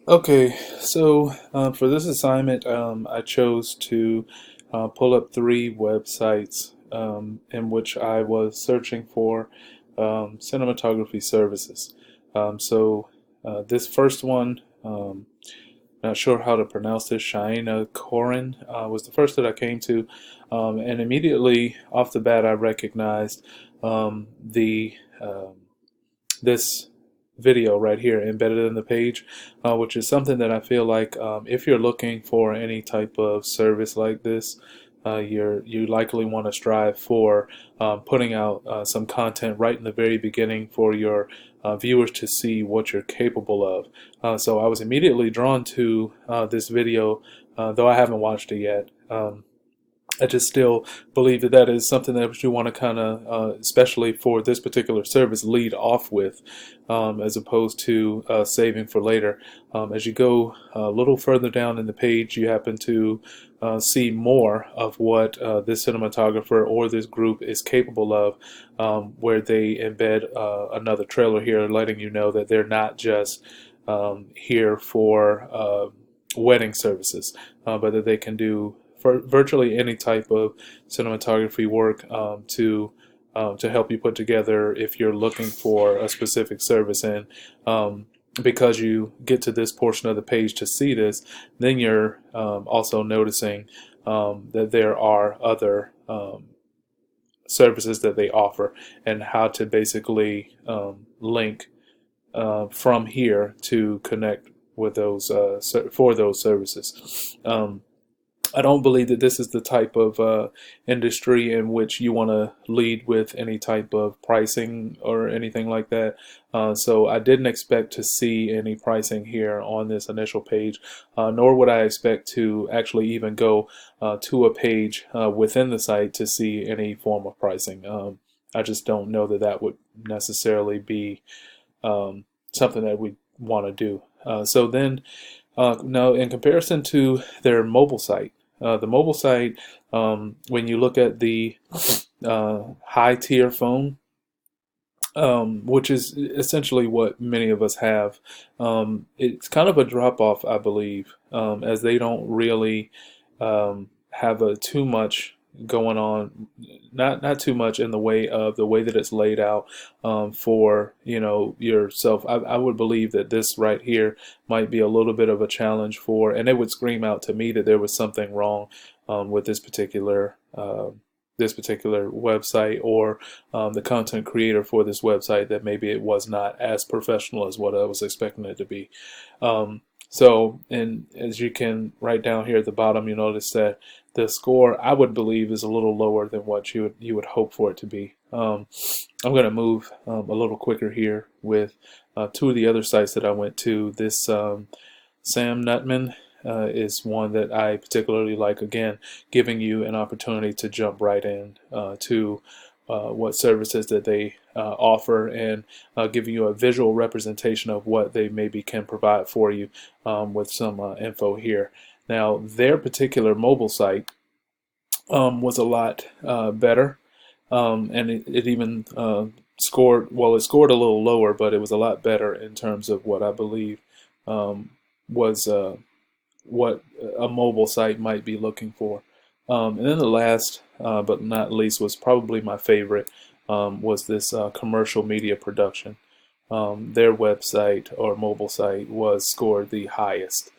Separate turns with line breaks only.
Okay, so for this assignment, I chose to pull up three websites in which I was searching for cinematography services. This first one, not sure how to pronounce this, Shaina Corin, was the first that I came to, and immediately off the bat, I recognized the this video right here embedded in the page, which is something that I feel like if you're looking for any type of service like this, you likely want to strive for putting out some content right in the very beginning for your viewers to see what you're capable of. So I was immediately drawn to this video, though I haven't watched it yet. I just still believe that that is something that you want to kind of, especially for this particular service, lead off with, as opposed to saving for later. As you go a little further down in the page, you happen to see more of what this cinematographer or this group is capable of, where they embed another trailer here, letting you know that they're not just here for wedding services, but that they can do for virtually any type of cinematography work to help you put together if you're looking for a specific service. And because you get to this portion of the page to see this, then you're also noticing that there are other services that they offer and how to basically link from here to connect with those for those services. I don't believe that this is the type of industry in which you want to lead with any type of pricing or anything like that. So I didn't expect to see any pricing here on this initial page, nor would I expect to actually even go to a page within the site to see any form of pricing. I just don't know that that would necessarily be something that we want to do. Now, in comparison to their mobile site, the mobile site, when you look at the high tier phone, which is essentially what many of us have, it's kind of a drop off, I believe, as they don't really have a too much going on, not too much in the way of the way that it's laid out for yourself. I would believe that this right here might be a little bit of a challenge for, and it would scream out to me that there was something wrong with this particular website or the content creator for this website, that maybe it was not as professional as what I was expecting it to be. And as you can write down here at the bottom, you notice that the score, I would believe, is a little lower than what you would hope for it to be. I'm going to move a little quicker here with two of the other sites that I went to. This Sam Nutman is one that I particularly like. Again, giving you an opportunity to jump right in to what services that they offer, and giving you a visual representation of what they maybe can provide for you with some info here. Now, their particular mobile site was a lot better, and it even scored, well, it scored a little lower, but it was a lot better in terms of what I believe was what a mobile site might be looking for. And then the last but not least was probably my favorite, was this commercial media production. Their website or mobile site was scored the highest.